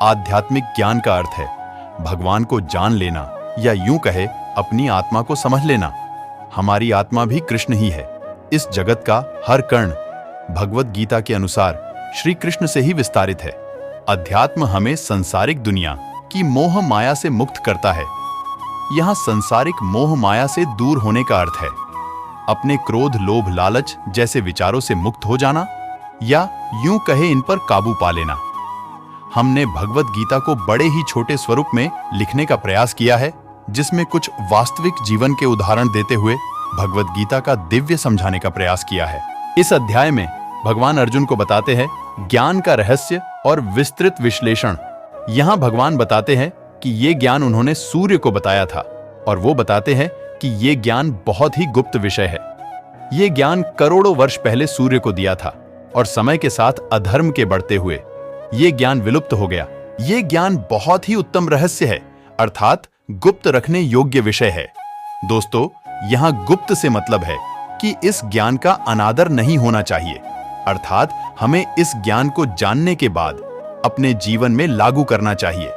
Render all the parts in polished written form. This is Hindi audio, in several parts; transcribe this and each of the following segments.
आध्यात्मिक ज्ञान का अर्थ है भगवान को जान लेना, या यूं कहे अपनी आत्मा को समझ लेना। हमारी आत्मा भी कृष्ण ही है। इस जगत का हर कण भगवत गीता के अनुसार श्री कृष्ण से ही विस्तारित है। अध्यात्म हमें संसारिक दुनिया की मोह माया से मुक्त करता है। यहाँ संसारिक मोह माया से दूर होने का अर्थ है अपने क्रोध, लोभ, लालच जैसे विचारों से मुक्त हो जाना, या यूं कहे इन पर काबू पा लेना। हमने भगवत गीता को बड़े ही छोटे स्वरूप में लिखने का प्रयास किया है, जिसमें कुछ वास्तविक जीवन के उदाहरण देते हुए भगवत गीता का दिव्य समझाने का प्रयास किया है। इस अध्याय में भगवान अर्जुन को बताते हैं ज्ञान का रहस्य और विस्तृत विश्लेषण। यहाँ भगवान बताते हैं कि ये ज्ञान उन्होंने सूर्य को बताया था, और वो बताते हैं कि ये ज्ञान बहुत ही गुप्त विषय है। ये ज्ञान करोड़ों वर्ष पहले सूर्य को दिया था, और समय के साथ अधर्म के बढ़ते हुए ये ज्ञान विलुप्त हो गया। ये ज्ञान बहुत ही उत्तम रहस्य है, अर्थात गुप्त रखने योग्य विषय है। दोस्तों, यहाँ गुप्त से मतलब है कि इस ज्ञान का अनादर नहीं होना चाहिए, अर्थात हमें इस ज्ञान को जानने के बाद अपने जीवन में लागू करना चाहिए।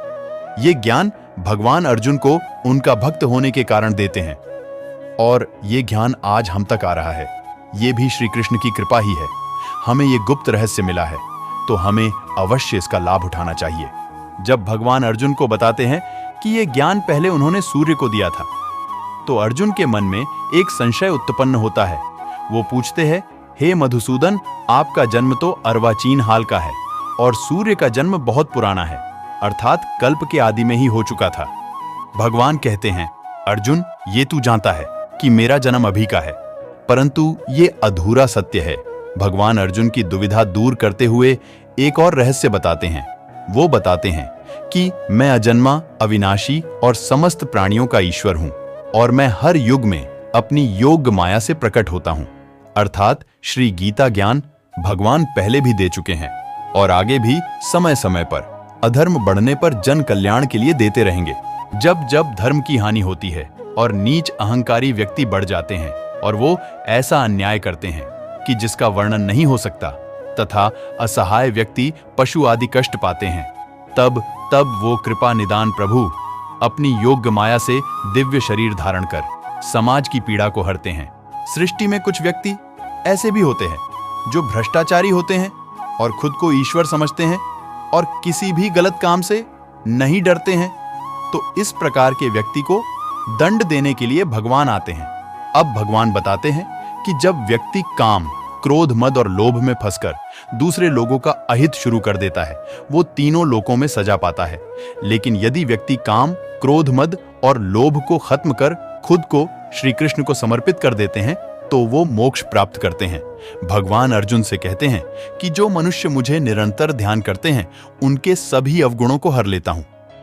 ये ज्ञान भगवान अर्जुन को उनका भक्त होने के कारण देते हैं, और ये ज्ञान आज हम तक आ रहा है। ये भी श्री कृष्ण की कृपा ही है। हमें ये गुप्त रहस्य मिला है, तो हमें अवश्य इसका लाभ उठाना चाहिए। जब भगवान अर्जुन को बताते हैं कि ये ज्ञान पहले उन्होंने सूर्य को दिया था, तो अर्जुन के मन में एक संशय उत्पन्न होता है। वो पूछते हैं, हे मधुसूदन, आपका जन्म तो अर्वाचीन हाल का है, और सूर्य का जन्म बहुत पुराना है, अर्थात कल्प के आदि में ही हो चुका था। भगवान कहते हैं, अर्जुन, ये तू जानता है कि मेरा जन्म अभी का है, परंतु ये अधूरा सत्य है। भगवान अर्जुन की दुविधा दूर करते हुए एक और रहस्य बताते हैं। वो बताते हैं कि मैं अजन्मा, अविनाशी और समस्त प्राणियों का ईश्वर हूं, और मैं हर युग में अपनी योग माया से प्रकट होता हूं। अर्थात श्री गीता ज्ञान भगवान पहले भी दे चुके हैं, और आगे भी समय समय पर अधर्म बढ़ने पर जन कल्याण के लिए देते रहेंगे। जब जब धर्म की हानि होती है और नीच अहंकारी व्यक्ति बढ़ जाते हैं, और वो ऐसा अन्याय करते हैं कि जिसका वर्णन नहीं हो सकता, तथा असहाय व्यक्ति पशु आदि कष्ट पाते हैं, तब वो कृपा निदान प्रभु अपनी योग्य माया से दिव्य शरीर धारण कर समाज की पीड़ा को हरते हैं। सृष्टि में कुछ व्यक्ति ऐसे भी होते हैं जो भ्रष्टाचारी होते हैं और खुद को ईश्वर समझते हैं, और किसी भी गलत काम से नहीं डरते हैं। तो इस प्रकार के व्यक्ति को दंड देने के लिए भगवान आते हैं। अब भगवान बताते हैं कि जब व्यक्ति काम, क्रोध, मद और लोभ में फंसकर दूसरे लोगों का अहित शुरू कर देता है, वो तीनों लोकों में सजा पाता है। लेकिन यदि व्यक्ति काम, क्रोध, मद और लोभ को खत्म कर खुद को श्री कृष्ण को समर्पित कर देते हैं, तो वो मोक्ष प्राप्त करते हैं। भगवान अर्जुन से कहते हैं कि जो मनुष्य मुझे निरंतर ध्यान करते हैं, उनके सभी अवगुणों को हर लेता हूं।